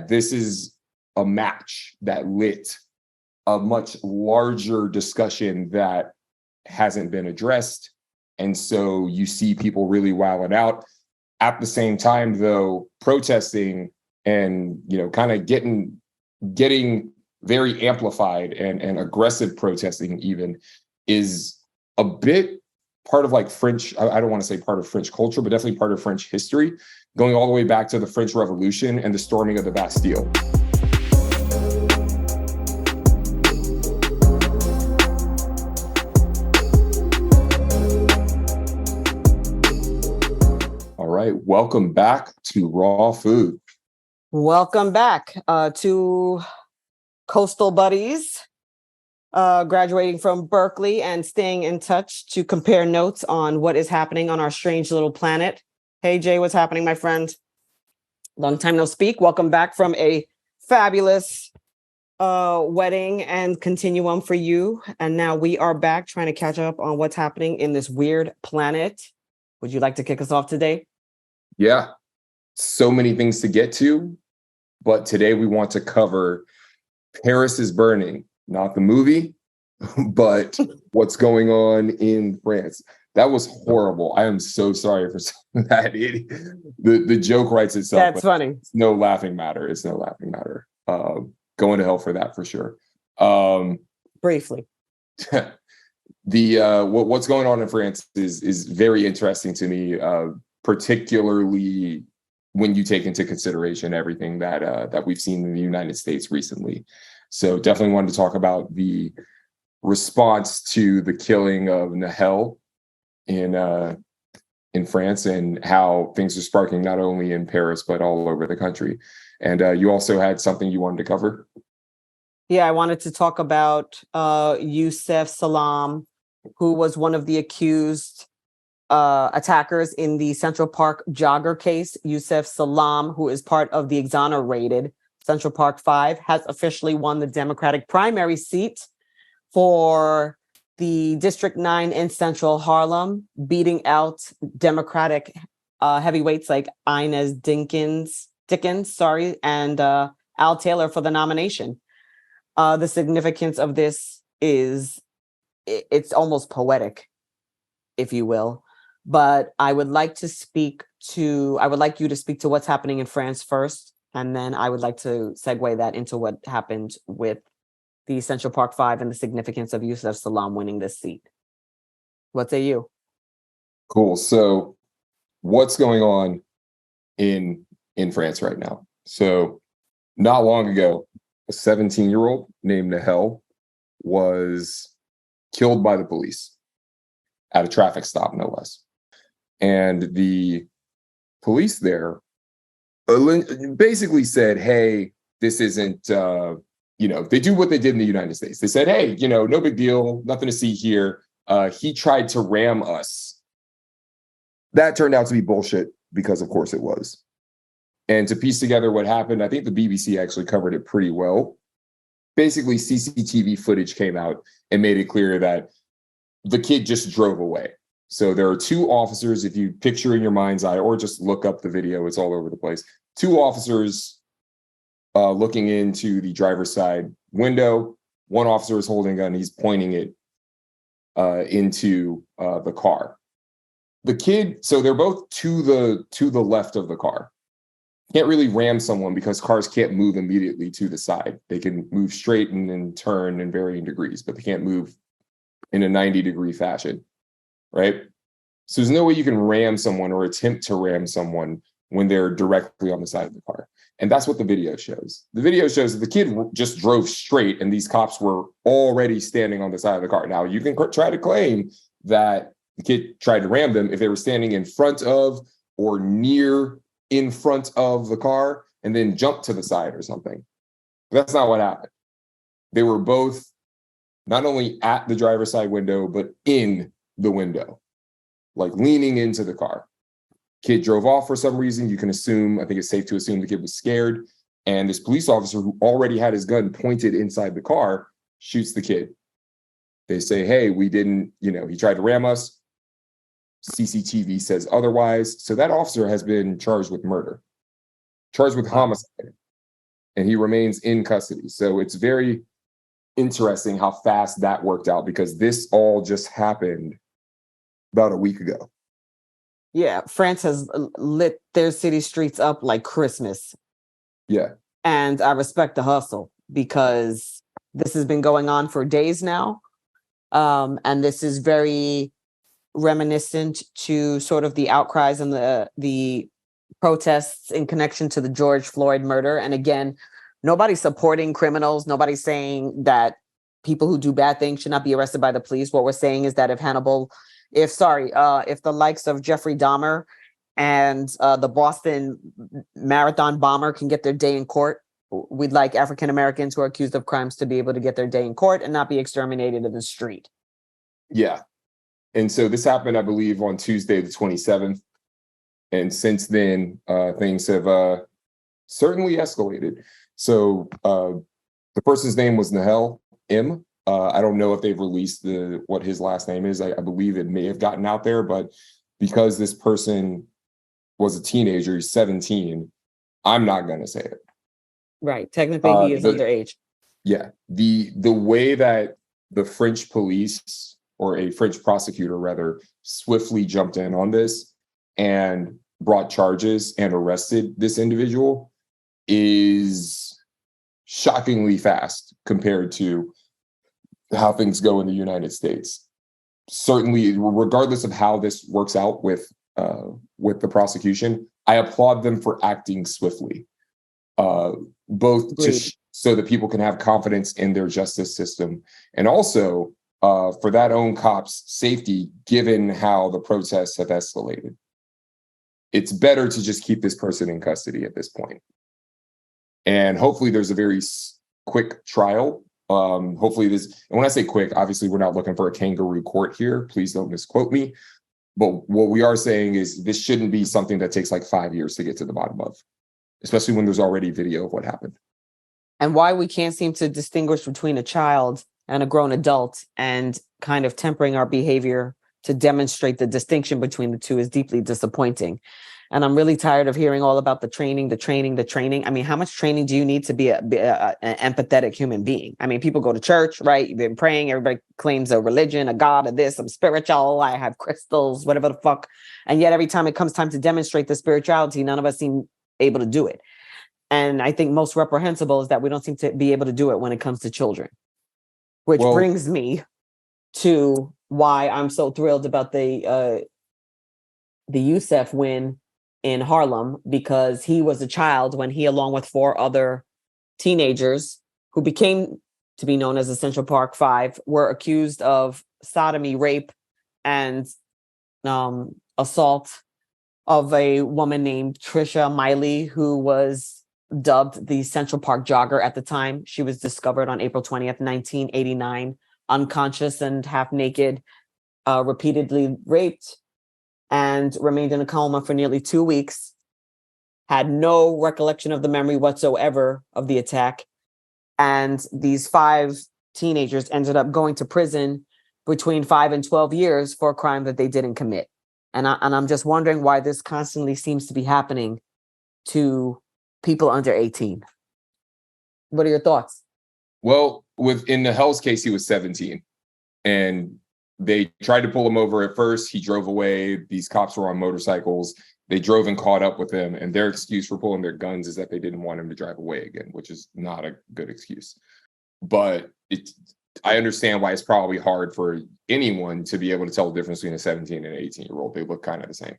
that this is a match that lit a much larger discussion that hasn't been addressed. And so you see people really wilding out. At the same time, though, protesting and, kind of getting very amplified and aggressive protesting even is a bit part of like French, I don't want to say part of French culture, but definitely part of French history, going all the way back to the French Revolution and the storming of the Bastille. All right, welcome back to Raw Food. Welcome back to Coastal Buddies, graduating from Berkeley and staying in touch to compare notes on what is happening on our strange little planet. Hey, Jay, what's happening, my friend? Long time no speak. Welcome back from a fabulous wedding and continuum for you. And now we are back trying to catch up on what's happening in this weird planet. Would you like to kick us off today? Yeah, so many things to get to, but today we want to cover Paris is Burning, not the movie, but what's going on in France. That was horrible. I am so sorry for that. The joke writes itself. That's funny. It's no laughing matter. It's no laughing matter. Going to hell for that for sure. Briefly. What's going on in France is very interesting to me, particularly when you take into consideration everything that we've seen in the United States recently. So definitely wanted to talk about the response to the killing of Nahel in France and how things are sparking not only in Paris but all over the country. And you also had something you wanted to cover. Yeah, I wanted to talk about Yusef Salaam, who was one of the accused attackers in the Central Park jogger case. Yusef Salaam, who is part of the exonerated Central Park 5, has officially won the Democratic primary seat for the District 9 in Central Harlem, beating out Democratic heavyweights like Inez Dickens, and Al Taylor for the nomination. The significance of this is it's almost poetic, if you will. But I would like you to speak to what's happening in France first, and then I would like to segue that into what happened with the Central Park 5 and the significance of Yusef Salaam winning this seat. What say you? Cool. So what's going on in France right now? So not long ago, a 17-year-old named Nahel was killed by the police at a traffic stop, no less. And the police there basically said, hey, this isn't, they do what they did in the United States. They said, hey, no big deal, nothing to see here. He tried to ram us. That turned out to be bullshit because, of course, it was. And to piece together what happened, I think the BBC actually covered it pretty well. Basically, CCTV footage came out and made it clear that the kid just drove away. So there are two officers, if you picture in your mind's eye, or just look up the video, it's all over the place. Two officers looking into the driver's side window. One officer is holding a gun, he's pointing it into the car. The kid, so they're both to the left of the car. Can't really ram someone because cars can't move immediately to the side. They can move straight and then turn in varying degrees, but they can't move in a 90-degree fashion, right? So there's no way you can ram someone or attempt to ram someone when they're directly on the side of the car. And that's what the video shows. The video shows that the kid just drove straight and these cops were already standing on the side of the car. Now, you can try to claim that the kid tried to ram them if they were standing in front of or near in front of the car and then jumped to the side or something. But that's not what happened. They were both not only at the driver's side window, but in the window, like leaning into the car. Kid drove off for some reason. You can assume, I think it's safe to assume the kid was scared. And this police officer who already had his gun pointed inside the car shoots the kid. They say, hey, we didn't, he tried to ram us. CCTV says otherwise. So that officer has been charged with murder, charged with homicide. and he remains in custody. So it's very interesting how fast that worked out, because this all just happened about a week ago. Yeah, France has lit their city streets up like Christmas. Yeah. And I respect the hustle, because this has been going on for days now. And this is very reminiscent to sort of the outcries and the protests in connection to the George Floyd murder. And again, nobody's supporting criminals. Nobody's saying that people who do bad things should not be arrested by the police. What we're saying is that if the likes of Jeffrey Dahmer and the Boston Marathon bomber can get their day in court, we'd like African Americans who are accused of crimes to be able to get their day in court and not be exterminated in the street. Yeah. And so this happened, I believe, on Tuesday, the 27th. And since then, things have certainly escalated. So the person's name was Nahel M. I don't know if they've released what his last name is. I believe it may have gotten out there, but because this person was a teenager, he's 17, I'm not going to say it. Right. Technically, he is underage. Yeah. The way that the French police, or a French prosecutor rather, swiftly jumped in on this and brought charges and arrested this individual is shockingly fast compared to how things go in the United States. Certainly, regardless of how this works out with the prosecution, I applaud them for acting swiftly, both so that people can have confidence in their justice system, and also for that own cop's safety, given how the protests have escalated. It's better to just keep this person in custody at this point. And hopefully there's a very quick trial. Hopefully this, and when I say quick, obviously we're not looking for a kangaroo court here. Please don't misquote me. But what we are saying is this shouldn't be something that takes like 5 years to get to the bottom of, especially when there's already video of what happened. And why we can't seem to distinguish between a child and a grown adult, and kind of tempering our behavior to demonstrate the distinction between the two, is deeply disappointing. And I'm really tired of hearing all about the training. I mean, how much training do you need to be an empathetic human being? I mean, people go to church, right? You've been praying. Everybody claims a religion, a God, a this, I'm spiritual. I have crystals, whatever the fuck. And yet every time it comes time to demonstrate the spirituality, none of us seem able to do it. And I think most reprehensible is that we don't seem to be able to do it when it comes to children. Which brings me to why I'm so thrilled about the Yusef win in Harlem, because he was a child when he, along with 4 other teenagers who became to be known as the Central Park Five, were accused of sodomy, rape, and assault of a woman named Trisha Miley, who was dubbed the Central Park Jogger at the time. She was discovered on April 20th, 1989, unconscious and half naked, repeatedly raped, and remained in a coma for nearly 2 weeks, had no recollection of the memory whatsoever of the attack. And these 5 teenagers ended up going to prison between 5 and 12 years for a crime that they didn't commit. And I'm just wondering why this constantly seems to be happening to people under 18. What are your thoughts? Well, in the Hell's case, he was 17, and they tried to pull him over at first. He drove away. These cops were on motorcycles. They drove and caught up with him, and their excuse for pulling their guns is that they didn't want him to drive away again, which is not a good excuse. But I understand why it's probably hard for anyone to be able to tell the difference between a 17 and an 18-year-old. They look kind of the same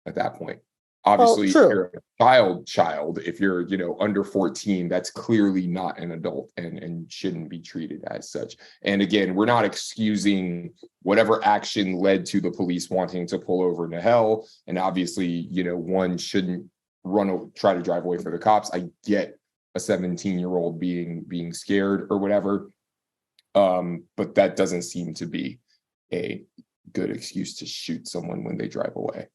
at that point. Obviously, if you're a child, if you're, under 14, that's clearly not an adult and shouldn't be treated as such. And again, we're not excusing whatever action led to the police wanting to pull over Nahel. And obviously, one shouldn't try to drive away from the cops. I get a 17-year-old being scared or whatever. But that doesn't seem to be a good excuse to shoot someone when they drive away.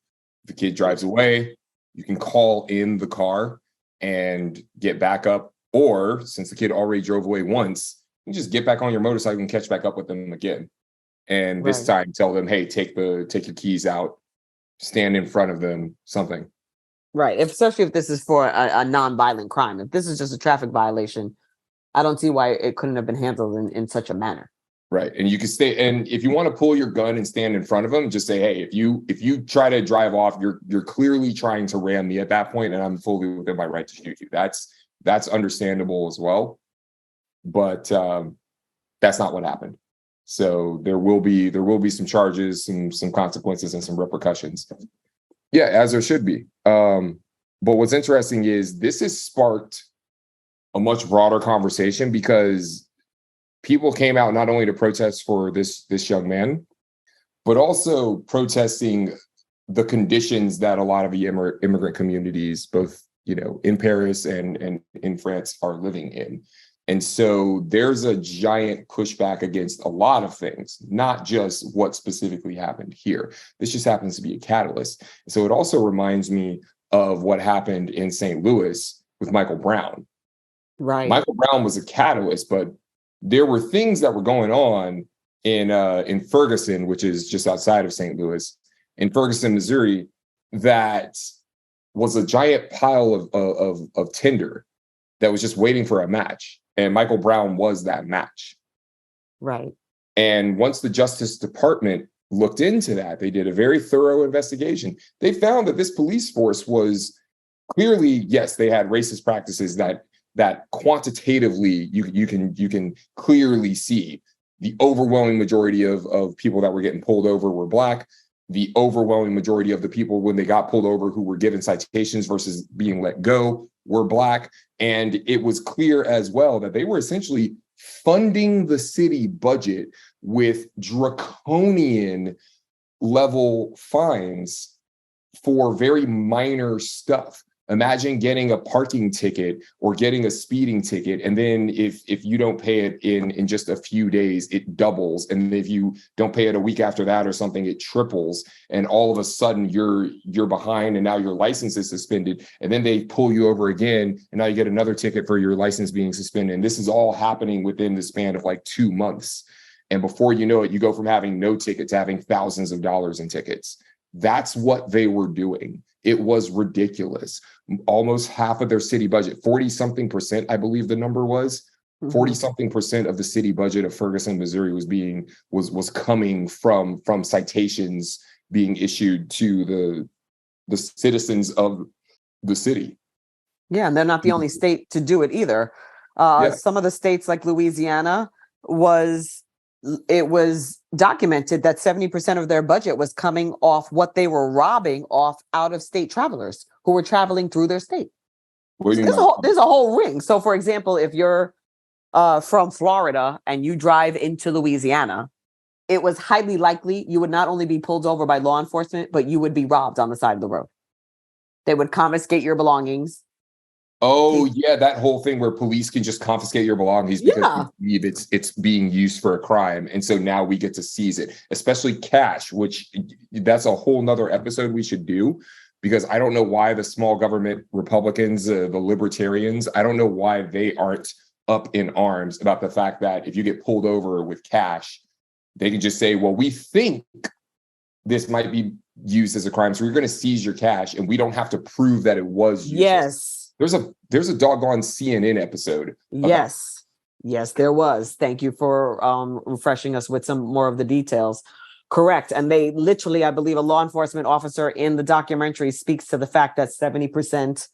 If the kid drives away, you can call in the car and get back up. Or since the kid already drove away once, you just get back on your motorcycle and catch back up with them again. And this time tell them, hey, take your keys out, stand in front of them, something. Right. Especially if this is for a non-violent crime. If this is just a traffic violation, I don't see why it couldn't have been handled in such a manner. Right. And you can stay, and if you want to pull your gun and stand in front of them, just say, hey, if you try to drive off, you're clearly trying to ram me at that point, and I'm fully within my right to shoot you. That's understandable as well. But that's not what happened. So there will be some charges, some consequences, and some repercussions. Yeah, as there should be. But what's interesting is this has sparked a much broader conversation, because people came out not only to protest for this young man, but also protesting the conditions that a lot of the immigrant communities, both in Paris and in France, are living in. And so there's a giant pushback against a lot of things, not just what specifically happened here. This just happens to be a catalyst. So it also reminds me of what happened in St. Louis with Michael Brown. Right. Michael Brown was a catalyst, but there were things that were going on in Ferguson, which is just outside of St. Louis, in Ferguson, Missouri, that was a giant pile of tinder that was just waiting for a match. And Michael Brown was that match. Right. And once the Justice Department looked into that, they did a very thorough investigation. They found that this police force was clearly, yes, they had racist practices that quantitatively you can clearly see. The overwhelming majority of people that were getting pulled over were Black. The overwhelming majority of the people, when they got pulled over, who were given citations versus being let go, were Black. And it was clear as well that they were essentially funding the city budget with draconian level fines for very minor stuff. Imagine getting a parking ticket or getting a speeding ticket, and then if you don't pay it in just a few days, it doubles. And if you don't pay it a week after that or something, it triples. And all of a sudden you're behind, and now your license is suspended. And then they pull you over again, and now you get another ticket for your license being suspended. And this is all happening within the span of like 2 months. And before you know it, you go from having no ticket to having thousands of dollars in tickets. That's what they were doing. It was ridiculous. Almost half of their city budget, 40-something%, I believe the number was, 40-something% of the city budget of Ferguson, Missouri was coming from citations being issued to the citizens of the city. Yeah, and they're not the only state to do it either. Some of the states like Louisiana it was documented that 70% of their budget was coming off what they were robbing off out-of-state travelers who were traveling through their state. So there's a whole ring. So, for example, if you're from Florida and you drive into Louisiana, it was highly likely you would not only be pulled over by law enforcement, but you would be robbed on the side of the road. They would confiscate your belongings. Oh, yeah, that whole thing where police can just confiscate your belongings because they believe it's being used for a crime. And so now we get to seize it, especially cash, which that's a whole nother episode we should do, because I don't know why the small government Republicans, the libertarians, I don't know why they aren't up in arms about the fact that if you get pulled over with cash, they can just say, well, we think this might be used as a crime, so we're going to seize your cash, and we don't have to prove that it was used. Yes. There's a doggone CNN episode. Yes, there was. Thank you for refreshing us with some more of the details. Correct. And they literally, I believe, a law enforcement officer in the documentary speaks to the fact that 70%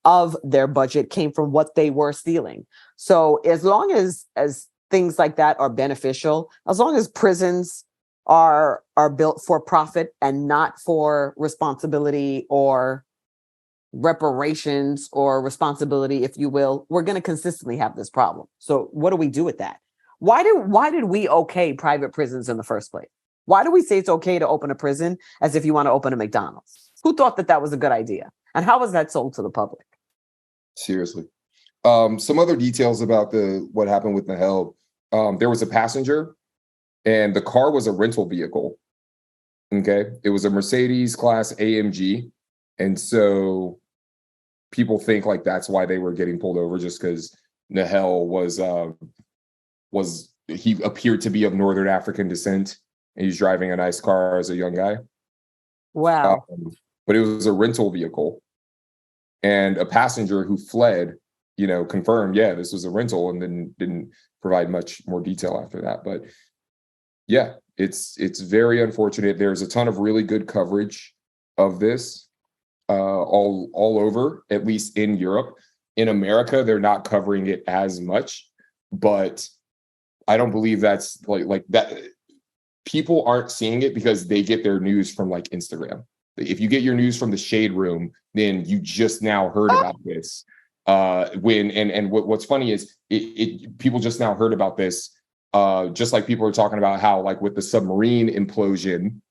of their budget came from what they were stealing. So as long as things like that are beneficial, as long as prisons are built for profit and not for responsibility or reparations or responsibility, if you will, we're going to consistently have this problem. So what do we do with that? Why did we okay private prisons in the first place? Why do we say it's okay to open a prison as if you want to open a McDonald's? Who thought that was a good idea? And how was that sold to the public? Seriously. Some other details about what happened with Nahel. There was a passenger, and the car was a rental vehicle. Okay. It was a Mercedes class AMG. And so people think like that's why they were getting pulled over, just because Nahel he appeared to be of Northern African descent, and he's driving a nice car as a young guy. Wow. But it was a rental vehicle. And a passenger who fled, confirmed, yeah, this was a rental, and then didn't provide much more detail after that. But yeah, it's very unfortunate. There's a ton of really good coverage of this all over, at least in Europe. In America, they're not covering it as much, but I don't believe that's like that. People aren't seeing it because they get their news from like Instagram. If you get your news from the Shade Room, then you just now heard about this. What's funny is people just now heard about this. Just like people are talking about how, like, with the submarine implosion,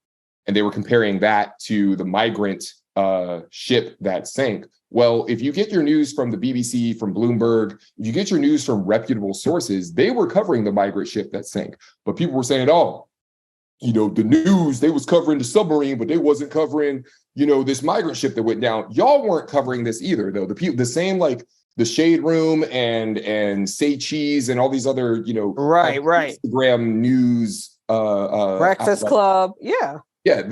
and they were comparing that to the migrant ship that sank. Well, if you get your news from the BBC, from Bloomberg, if you get your news from reputable sources, they were covering the migrant ship that sank. But people were saying, oh, the news, they was covering the submarine, but they wasn't covering, this migrant ship that went down. Y'all weren't covering this either, though. The same, like the Shade Room and Say Cheese and all these other, right. Instagram news, Breakfast Club. Yeah. Yeah.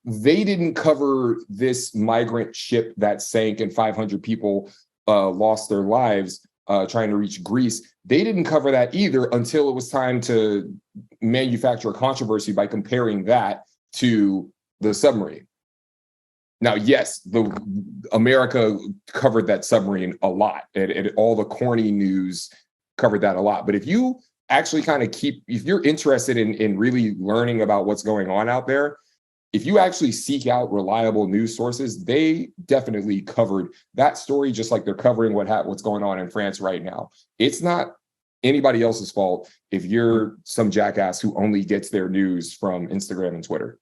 They didn't cover this migrant ship that sank and 500 people lost their lives trying to reach Greece. They didn't cover that either until it was time to manufacture a controversy by comparing that to the submarine. Now, yes, America covered that submarine a lot, and all the corny news covered that a lot. But if you actually if you're interested in really learning about what's going on out there, if you actually seek out reliable news sources, they definitely covered that story, just like they're covering what's going on in France right now. It's not anybody else's fault if you're some jackass who only gets their news from Instagram and Twitter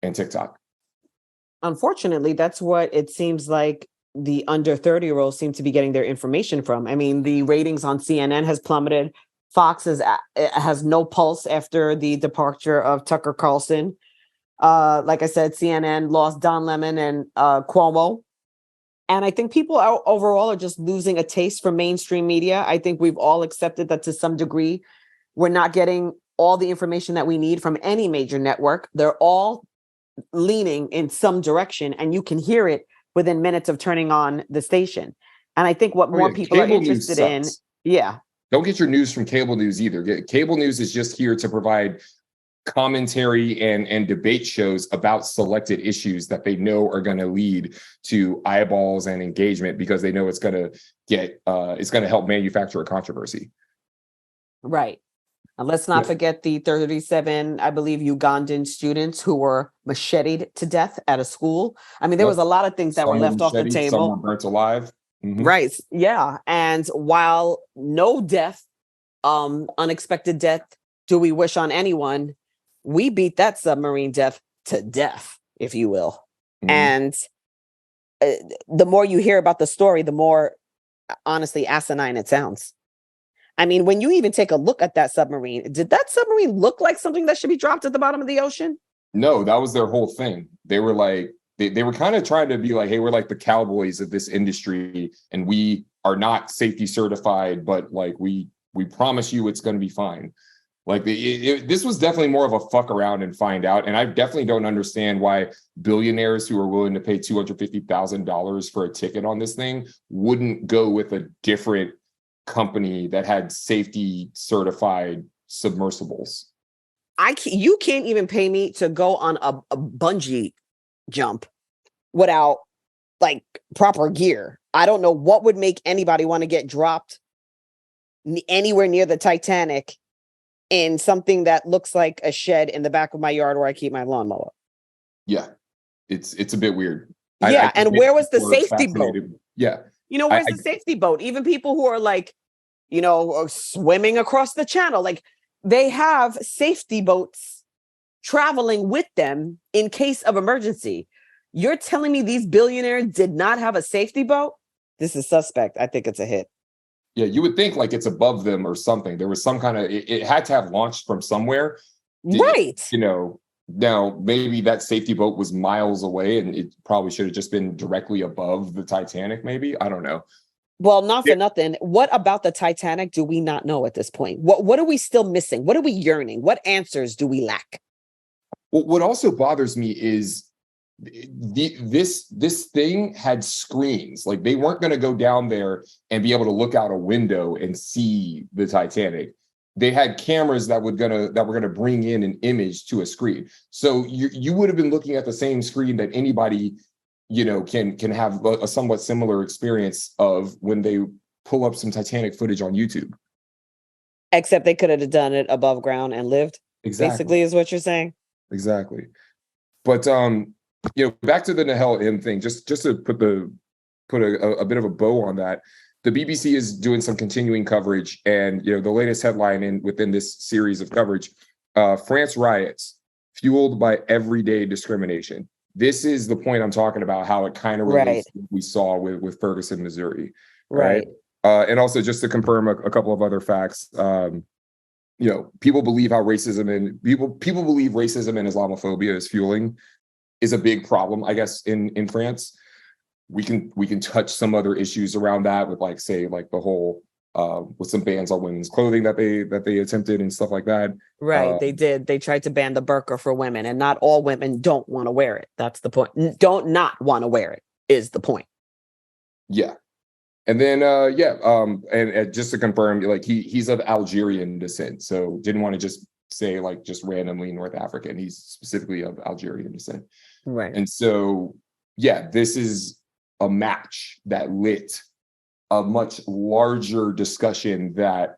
and TikTok. Unfortunately, that's what it seems like the under 30-year-olds seem to be getting their information from. I mean, the ratings on CNN has plummeted. Fox has no pulse after the departure of Tucker Carlson. Like I said, CNN lost Don Lemon and Cuomo. And I think people overall are just losing a taste for mainstream media. I think we've all accepted that to some degree. We're not getting all the information that we need from any major network. They're all leaning in some direction, and you can hear it within minutes of turning on the station. And I think what more people are interested in. Yeah. Don't get your news from cable news either. Cable news is just here to provide commentary and debate shows about selected issues that they know are going to lead to eyeballs and engagement, because they know it's going to help manufacture a controversy. Right. And let's not forget the 37, I believe, Ugandan students who were macheted to death at a school. I mean, there was a lot of things that were left off the table. Some were burnt alive. Mm-hmm. Right. Yeah. And while no death, unexpected death, do we wish on anyone, we beat that submarine death to death, if you will. Mm-hmm. And the more you hear about the story, the more, honestly, asinine it sounds. I mean, when you even take a look at that submarine, did that submarine look like something that should be dropped at the bottom of the ocean? No, that was their whole thing. They were like, they were kind of trying to be like, hey, we're like the cowboys of this industry, and we are not safety certified, but like we promise you it's going to be fine. Like this was definitely more of a fuck around and find out. And I definitely don't understand why billionaires who are willing to pay $250,000 for a ticket on this thing wouldn't go with a different company that had safety certified submersibles. You can't even pay me to go on a bungee jump without like proper gear. I don't know what would make anybody want to get dropped anywhere near the Titanic in something that looks like a shed in the back of my yard where I keep my lawnmower. Yeah, it's a bit weird. Yeah, and where was the safety boat? Yeah. Where's the safety boat? Even people who are like, swimming across the channel, like they have safety boats traveling with them in case of emergency. You're telling me these billionaires did not have a safety boat? This is suspect. I think it's a hit. Yeah, you would think like it's above them or something. There was some kind of, it had to have launched from somewhere. Right. Now maybe that safety boat was miles away and it probably should have just been directly above the Titanic, maybe. I don't know. Well, not for nothing. What about the Titanic do we not know at this point? What are we still missing? What are we yearning? What answers do we lack? Well, what also bothers me is this thing had screens. Like, they weren't going to go down there and be able to look out a window and see the Titanic. They had cameras that were gonna bring in an image to a screen. So you would have been looking at the same screen that anybody, can have a somewhat similar experience of when they pull up some Titanic footage on YouTube. Except they could have done it above ground and lived. Exactly. Basically, is what you're saying. Exactly. But back to the Nahel M thing, just to put a bit of a bow on that. The BBC is doing some continuing coverage, and the latest headline within this series of coverage, France riots fueled by everyday discrimination. This is the point I'm talking about, how it kind of relates to what we saw with Ferguson, Missouri. Right. And also, just to confirm a couple of other facts, people believe racism and Islamophobia is a big problem, I guess, in France. We can touch some other issues around that with the whole with some bans on women's clothing that they attempted and stuff like that. Right. They did. They tried to ban the burqa for women, and not all women don't want to wear it. That's the point. Don't not want to wear it is the point. Yeah. And then and just to confirm, he's of Algerian descent, so didn't want to just say just randomly North African. He's specifically of Algerian descent. Right. And so this is a match that lit a much larger discussion that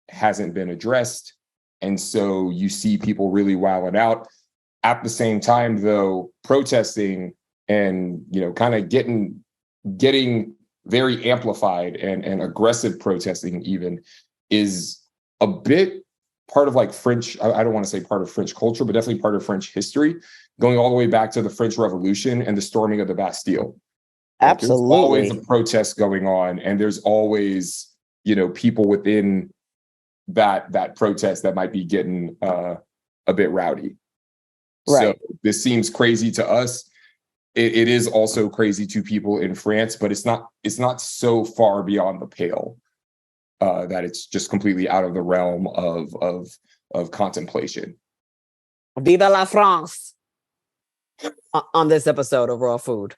hasn't been addressed. And so you see people really wilding out. At the same time, though, protesting and, kind of getting very amplified and aggressive protesting even is a bit part of French, I don't want to say part of French culture, but definitely part of French history, going all the way back to the French Revolution and the storming of the Bastille. Absolutely. There's always a protest going on, and there's always, people within that protest that might be getting a bit rowdy. Right. So this seems crazy to us. It is also crazy to people in France, but it's not so far beyond the pale that it's just completely out of the realm of contemplation. Viva la France! On this episode of Raw Food.